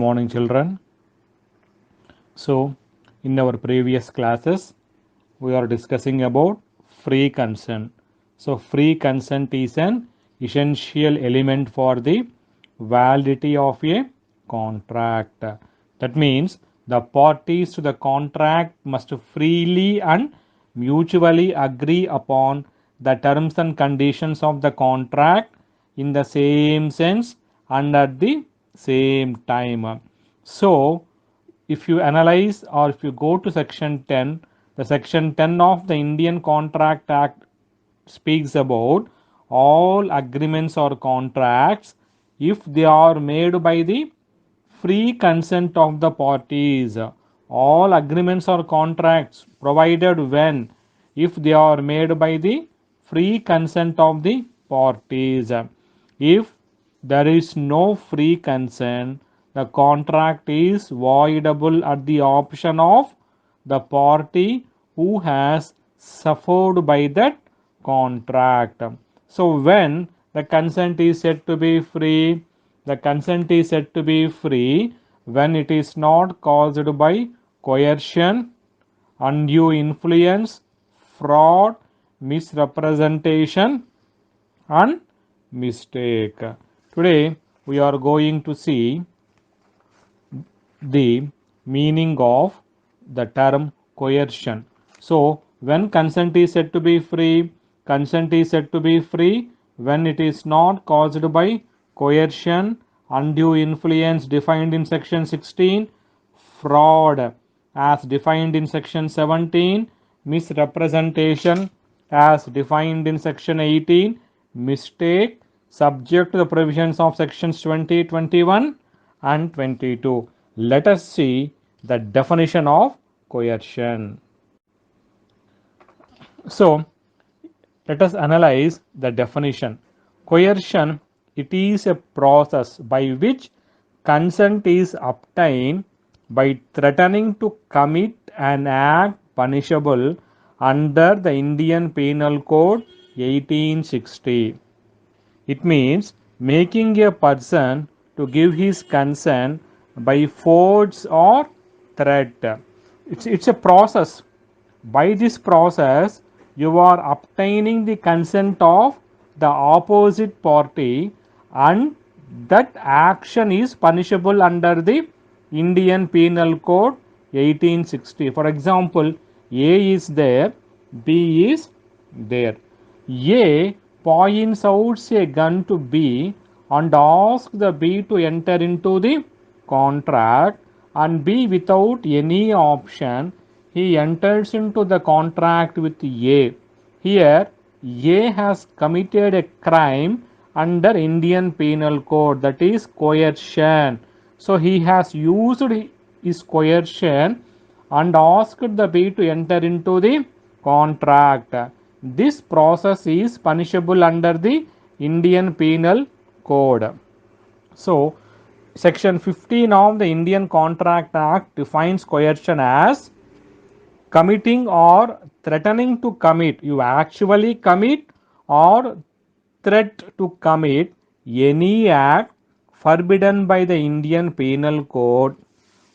morning, children. So, in our previous classes, we are discussing about free consent. So, free consent is an essential element for the validity of a contract. That means the parties to the contract must freely and mutually agree upon the terms and conditions of the contract in the same sense and at the same time. So, if you analyze or if you go to section 10, the section 10 of the Indian Contract Act speaks about all agreements or contracts if they are made by the free consent of the parties. All agreements or contracts provided when if they are made by the free consent of the parties. If there is no free consent, the contract is voidable at the option of the party who has suffered by that contract. So, when the consent is said to be free, the consent is said to be free when it is not caused by coercion, undue influence, fraud, misrepresentation, and mistake. Today we are going to see the meaning of the term coercion. So, when consent is said to be free, consent is said to be free when it is not caused by coercion, undue influence defined in section 16, fraud as defined in section 17, misrepresentation as defined in section 18, mistake subject to the provisions of sections 20, 21 and 22. Let us see the definition of coercion. So, let us analyze the definition. Coercion, it is a process by which consent is obtained by threatening to commit an act punishable under the Indian Penal Code 1860. It means making a person to give his consent by force or threat. It's a process. By this process, you are obtaining the consent of the opposite party, and that action is punishable under the Indian Penal Code 1860. For example, A is there, B is there. A points out a gun to B and asks the B to enter into the contract, and B, without any option, he enters into the contract with A. Here A has committed a crime under Indian Penal Code, that is coercion. So he has used his coercion and asked the B to enter into the contract. This process is punishable under the Indian Penal Code. So, Section 15 of the Indian Contract Act defines coercion as committing or threatening to commit. You actually commit or threat to commit any act forbidden by the Indian Penal Code,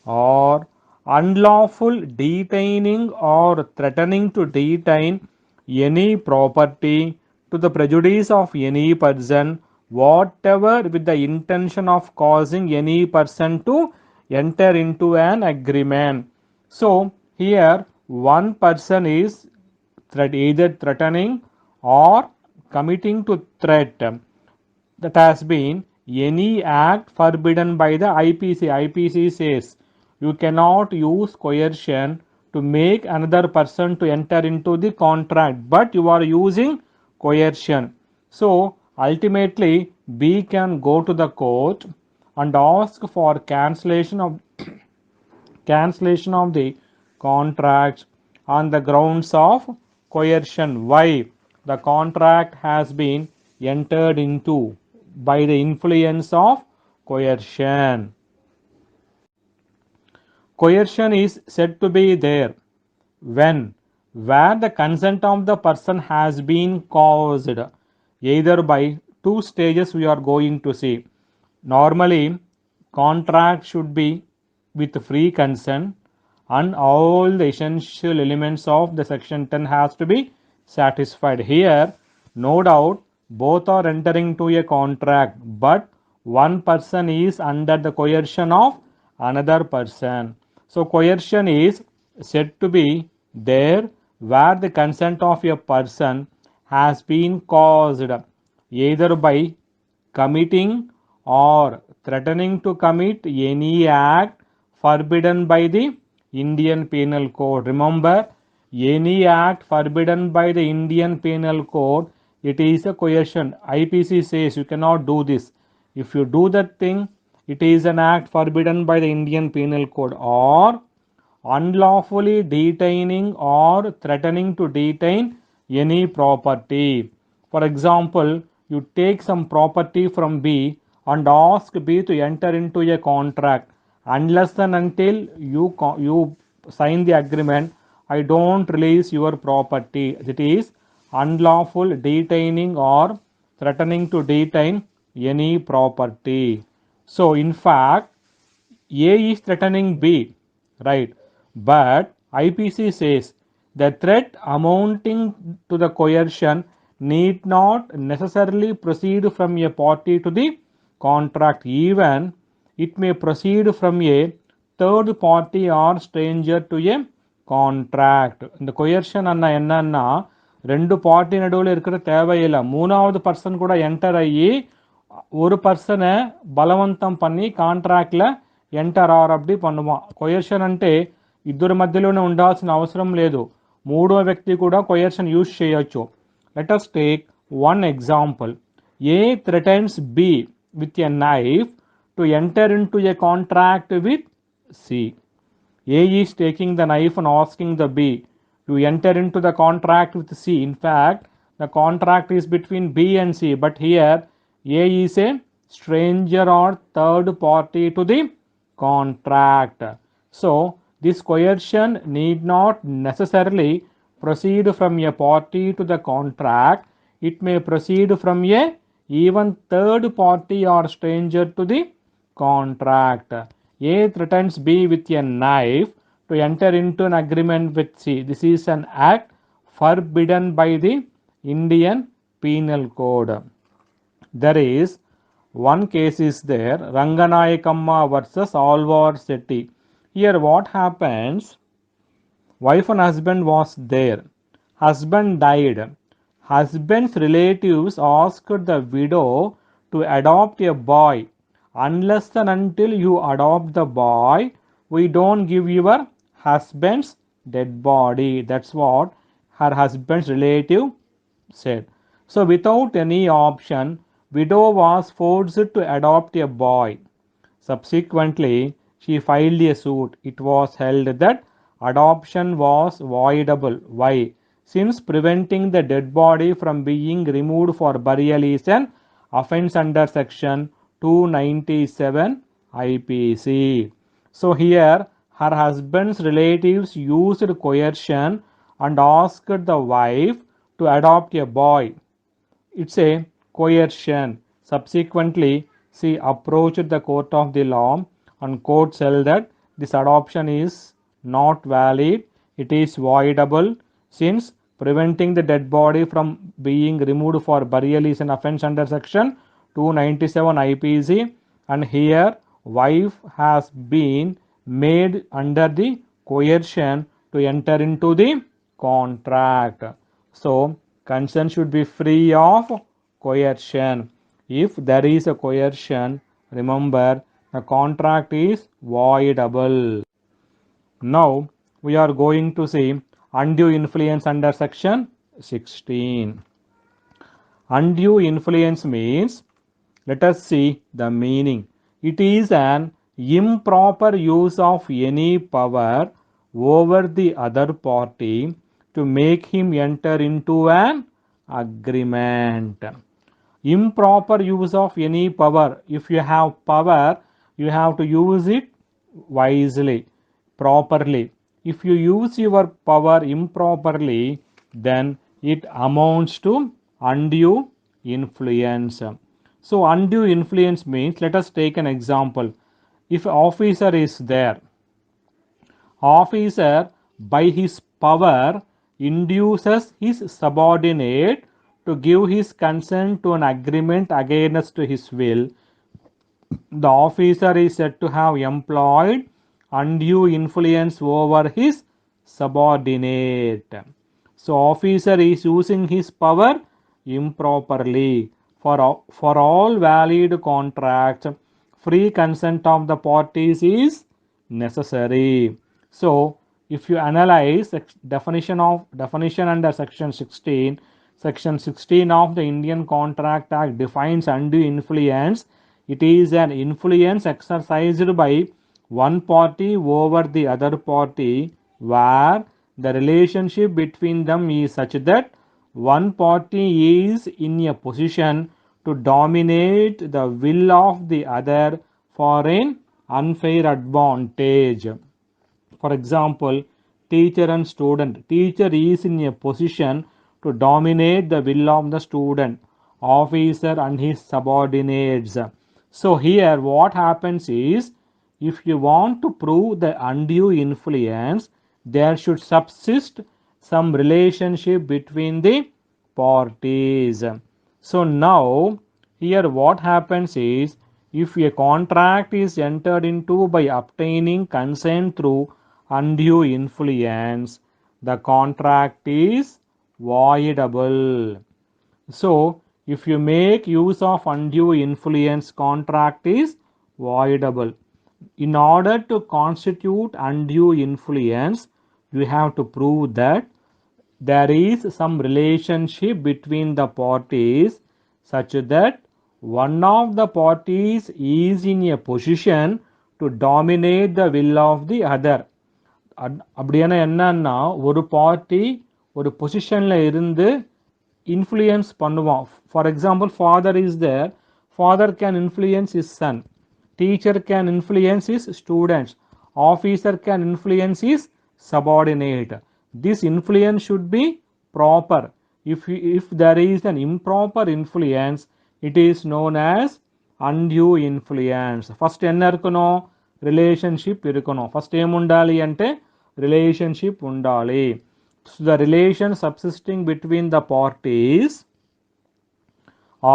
or unlawful detaining or threatening to detain any property to the prejudice of any person, whatever with the intention of causing any person to enter into an agreement. So, here one person is either threatening or committing to threat that has been any act forbidden by the IPC. IPC says you cannot use coercion to make another person to enter into the contract, but you are using coercion. So ultimately B can go to the court and ask for cancellation of cancellation of the contract on the grounds of coercion. Why? The contract has been entered into by the influence of coercion. Coercion is said to be there when where the consent of the person has been caused either by two stages we are going to see. Normally contract should be with free consent, and all the essential elements of the section 10 has to be satisfied. Here, no doubt, both are entering to a contract, but one person is under the coercion of another person. So coercion is said to be there where the consent of a person has been caused either by committing or threatening to commit any act forbidden by the Indian Penal Code. Remember, any act forbidden by the Indian Penal Code, it is a coercion. IPC says you cannot do this. If you do that thing, it is an act forbidden by the Indian Penal Code. Or unlawfully detaining or threatening to detain any property. For example, you take some property from B and ask B to enter into a contract. Unless and until you sign the agreement, I don't release your property. It is unlawful detaining or threatening to detain any property. So, in fact, A is threatening B, right? But IPC says the threat amounting to the coercion need not necessarily proceed from a party to the contract. Even it may proceed from a third party or stranger to a contract. இந்த coercion அண்ணா என்னன்னா ரெண்டு party நடுவில் இருக்கிற தேவையில்லை, மூணாவது person கூட enter ஆகி ஒரு పర్సనే బలవంతం పని కాంట్రాక్ట్లో ఎంటర్ ఆర్ అబ్ది பண்ணுவான். కొయర్షన్ అంటే ఇద్దరి మధ్యలోనే ఉండాల్సిన అవసరం లేదు, మూడో వ్యక్తి కూడా కొయర్షన్ యూజ్ చేయొచ్చు. Let us take one example. A threatens B with a knife to enter into a contract with C. A is taking the knife and asking the B to enter into the contract with C. In fact, the contract is between B and C, but here A is a stranger or third party to the contract. So, this coercion need not necessarily proceed from a party to the contract. It may proceed from a even third party or stranger to the contract. A threatens B with a knife to enter into an agreement with C. This is an act forbidden by the Indian Penal Code. There is one case is there, Ranganayakamma versus Alvar Setti. Here what happens, wife and husband was there, husband died, husband's relatives asked the widow to adopt a boy. Unless and until you adopt the boy, we don't give your husband's dead body. That's what her husband's relative said. So without any option, widow was forced to adopt a boy. Subsequently, she filed a suit. It was held that adoption was voidable. Why? Since preventing the dead body from being removed for burial is an offense under section 297 IPC. So here her husband's relatives used coercion and asked the wife to adopt a boy. It's a coercion. Subsequently, she approached the court of the law and court held that this adoption is not valid. It is voidable since preventing the dead body from being removed for burial is an offense under section 297 IPC, and here wife has been made under the coercion to enter into the contract. So consent should be free of coercion. If there is a coercion, remember the contract is voidable. Now we are going to see undue influence under section 16. Undue influence means, let us see the meaning. It is an improper use of any power over the other party to make him enter into an agreement. Improper use of any power. If you have power, you have to use it wisely, properly. If you use your power improperly, then it amounts to undue influence. So undue influence means, let us take an example. if officer is there, officer by his power induces his subordinate to give his consent to an agreement against his will, the officer is said to have employed undue influence over his subordinate. So, officer is using his power improperly. For all valid contracts, free consent of the parties is necessary. So, if you analyze definition under section 16 of the Indian Contract Act defines undue influence. It is an influence exercised by one party over the other party where the relationship between them is such that one party is in a position to dominate the will of the other for an unfair advantage. For example, teacher and student. Teacher is in a position to dominate the will of the student, officer and his subordinates. So here what happens is, if you want to prove the undue influence, there should subsist some relationship between the parties. So now here what happens is, if a contract is entered into by obtaining consent through undue influence, the contract is voidable. So, if you make use of undue influence, contract is voidable. In order to constitute undue influence, you have to prove that there is some relationship between the parties such that one of the parties is in a position to dominate the will of the other. அப்படியான என்னன்னா, ஒரு party ஒரு பொசிஷன்ல இருந்து influence பண்ணுவான். For example, father is there, father can influence his son, teacher can influence his students, officer can influence his subordinate. This influence should be proper. If there is an improper influence, it is known as undue influence. First enna irukano, relationship irukano. First em undali ante relationship undali. So the relation subsisting between the parties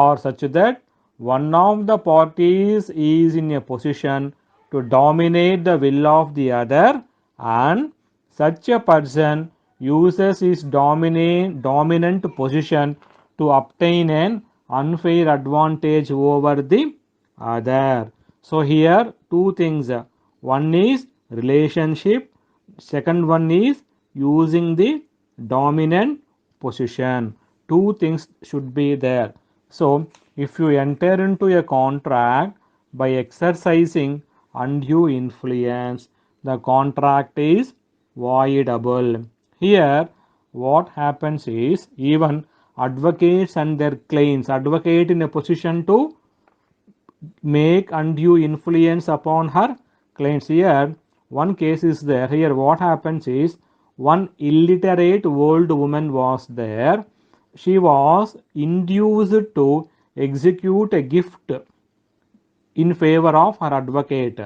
are such that one of the parties is in a position to dominate the will of the other, and such a person uses his dominant position to obtain an unfair advantage over the other. So here two things, one is relationship, second one is using the dominant position. Two things should be there. So if you enter into a contract by exercising undue influence, the contract is voidable. Here what happens is, even advocates and their clients, advocate in a position to make undue influence upon her clients. Here one case is there. Here what happens is, one illiterate old woman was there. She was induced to execute a gift in favor of her advocate.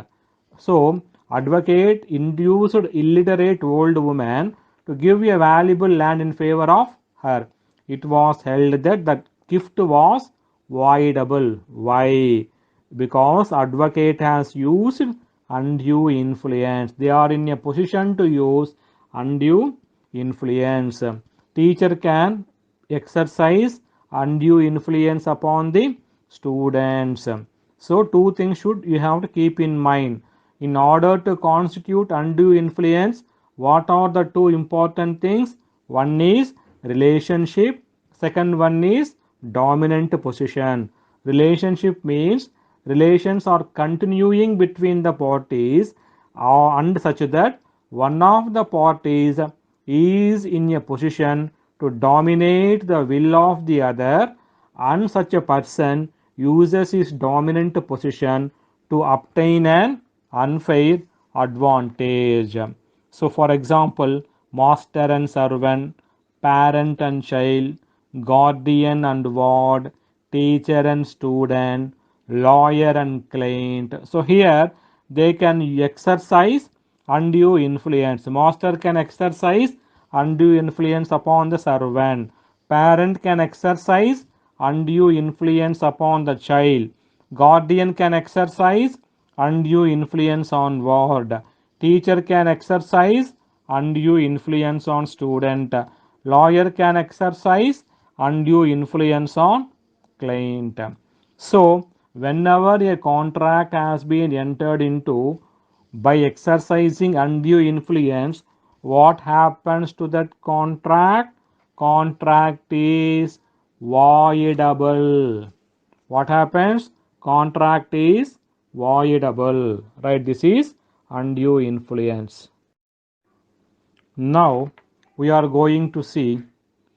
So advocate induced illiterate old woman to give a valuable land in favor of her. It was held that the gift was voidable. Why? Because advocate has used undue influence. They are in a position to use undue influence. Teacher can exercise undue influence upon the students. So two things should you have to keep in mind. In order to constitute undue influence, what are the two important things? One is relationship, second one is dominant position. Relationship means relations are continuing between the parties, and such that one of the parties is in a position to dominate the will of the other, and such a person uses his dominant position to obtain an unfair advantage. So for example, master and servant, parent and child, guardian and ward, teacher and student, lawyer and client. So here they can exercise undue influence. Master can exercise undue influence upon the servant. Parent can exercise undue influence upon the child. Guardian can exercise undue influence on ward. Teacher can exercise undue influence on student. Lawyer can exercise undue influence on client. So, whenever a contract has been entered into by exercising undue influence, what happens to that contract? Contract is voidable. What happens? Contract is voidable. Right? This is undue influence. Now we are going to see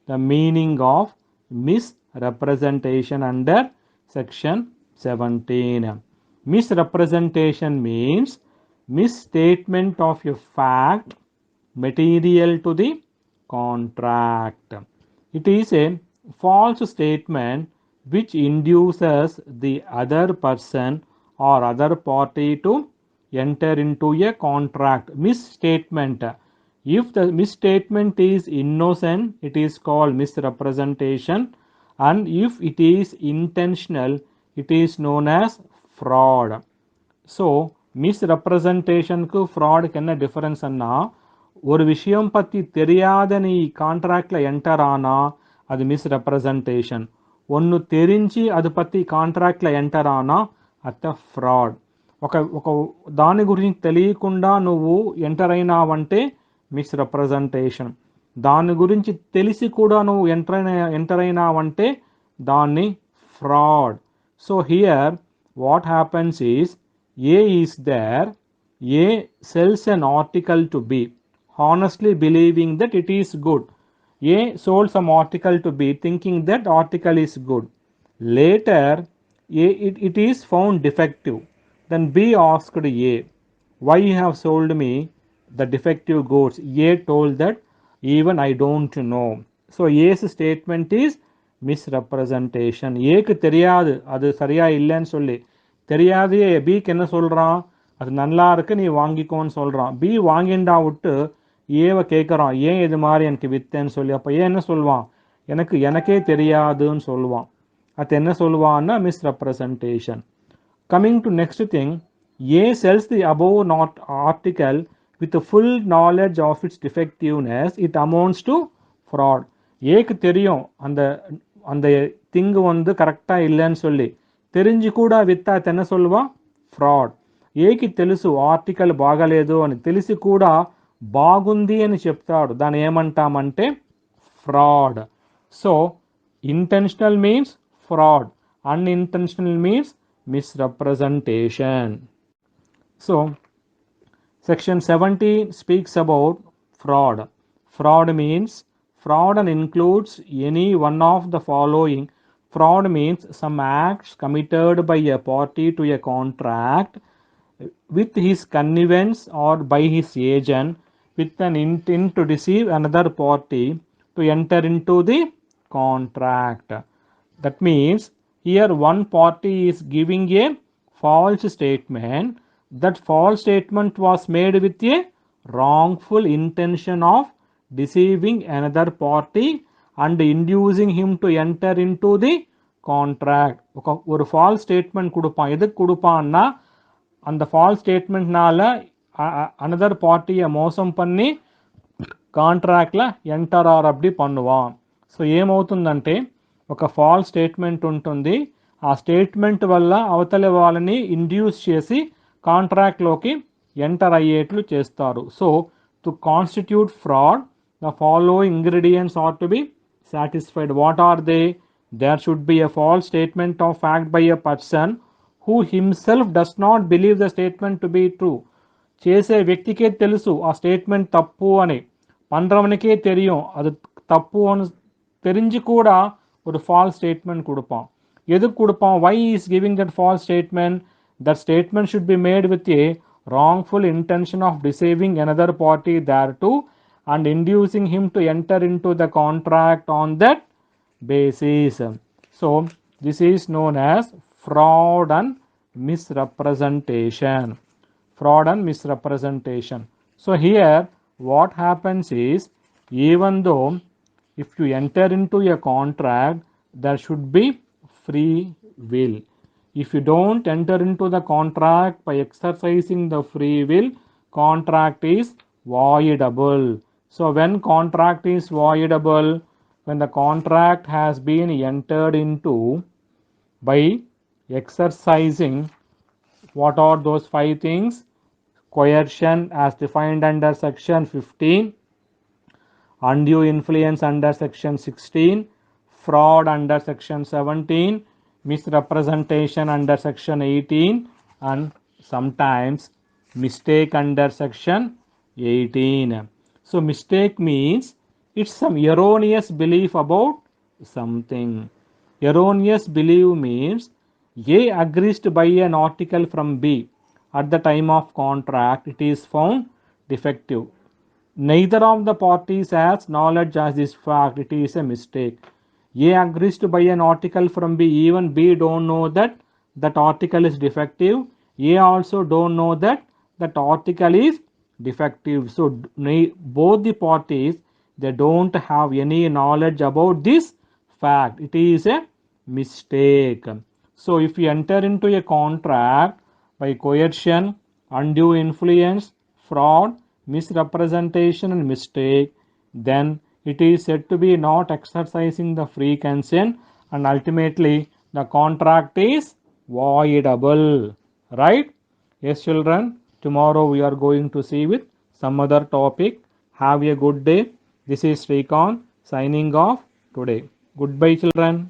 the meaning of misrepresentation under section 17. Misrepresentation means misstatement of a fact material to the contract. It is a false statement which induces the other person or other party to enter into a contract. Misstatement. If the misstatement is innocent, it is called misrepresentation, and if it is intentional, it is known as fraud. So மிஸ்ரெப்ரசன்டேஷனுக்கு ஃப்ராடுக்கு என்ன டிஃபரன்ஸ்ன்னா, ஒரு விஷயம் பற்றி தெரியாத நீ கான்ட்ராக்டில் enter ஆனால் அது మిస్రెప్రజెంటేషన్. ఒన్ను తెరించి అది పత్తి కాంట్రాక్ట్లో ఎంటర్ ఆనా అత ఫ్రాడ్. ఒక ఒక దాని గురించి తెలియకుండా నువ్వు ఎంటర్ అయినావంటే మిస్రెప్రజెంటేషన్. దాని గురించి తెలిసి కూడా నువ్వు ఎంటర్ అయినావంటే దాన్ని fraud. So here what happens is, A is there, A sells an article to B, honestly believing that it is good. A sold some article to B thinking that article is good. Later, it is found defective. Then B asked A, why you have sold me the defective goods? A told that even I don't know. So A's statement is misrepresentation. Aக்கு தெரியாது அது சரியா இல்லைன்னு சொல்லி, தெரியாது பிக்கு என்ன சொல்கிறான், அது நல்லா இருக்கு நீ வாங்கிக்கோன்னு சொல்கிறான். பி வாங்கிண்டா விட்டு ஏவை கேட்குறான், ஏன் இது மாதிரி எனக்கு வித்தேன்னு சொல்லி. அப்போ ஏன் என்ன சொல்லுவான், எனக்கே தெரியாதுன்னு சொல்லுவான். அது என்ன சொல்லுவான்னா misrepresentation. Coming to next thing, A sells the above not article with the full knowledge of its defectiveness, it amounts to fraud. ஏக்கு தெரியும் அந்த அந்த திங்கு வந்து கரெக்டாக இல்லைன்னு சொல்லி, தெரிஞ்சு కూడా విత్తా తెన్న సొల్వా ఫ్రాడ్. ఏకి తెలుసు ఆర్టికల్ బాగలేదు అని, తెలిసి కూడా బాగుంది అని చెప్తాడు, దాన్ని ఏమంటామంటే fraud. So intentional means fraud, unintentional means misrepresentation. So section 17 speaks about fraud. Fraud means fraud and includes any one of the following. Fraud means some acts committed by a party to a contract with his connivance or by his agent with an intent to deceive another party to enter into the contract. That means here one party is giving a false statement. That false statement was made with a wrongful intention of deceiving another party and inducing him to enter into the contract. ஒரு false statement கொடுப்பான். எதுக்கு கொடுப்பான்னா, அந்த falls ஸ்டேட்மெண்ட்னால another பார்ட்டியை మోసం பண்ணి కాంట్రాక్ట్లో enter are అப்డి பண்ணுவான். So ఏమవుతుందంటే, ఒక false statement ఉంటుంది, ఆ స్టేట్మెంట్ వల్ల అవతలి వాళ్ళని ఇండ్యూస్ చేసి కాంట్రాక్ట్లోకి ఎంటర్ అయ్యేట్లు చేస్తారు. So to constitute fraud, the following ingredients are to be satisfied. What are they? There should be a false statement of fact by a person who himself does not believe the statement to be true. చేసే వ్యక్తికే తెలుసు ఆ statement తప్పు అని, பண்றவனுக்கே தெரியும் அது தப்பு అని தெரிஞ்சு కూడా ஒரு false statement கொடுப்பான். எதுக்கு கொடுப்பான்? why he is giving that false statement? That statement should be made with a wrongful intention of deceiving another party thereto and inducing him to enter into the contract on that basis. So this is known as fraud and misrepresentation. fraud and misrepresentation. So here what happens is, even though if you enter into a contract, there should be free will. If you don't enter into the contract by exercising the free will, contract is voidable. So when contract is voidable, when the contract has been entered into by exercising, what are those five things? Coercion as defined under section 15, undue influence under section 16, fraud under section 17, misrepresentation under section 18, and sometimes mistake under section 18. So mistake means it's some erroneous belief about something. Erroneous belief means A agrees to buy an article from B. At the time of contract, it is found defective. Neither of the parties has knowledge as this fact. It is a mistake. A agrees to buy an article from B. Even B don't know that that article is defective. A also don't know that that article is defective. So both the parties, they don't have any knowledge about this fact. It is a mistake. So if you enter into a contract by coercion, undue influence, fraud, misrepresentation and mistake, then it is said to be not exercising the free consent, and ultimately the contract is voidable. Right? Yes, children. Tomorrow we are going to see with some other topic. Have a good day. This is Srikanth signing off today. Goodbye, children.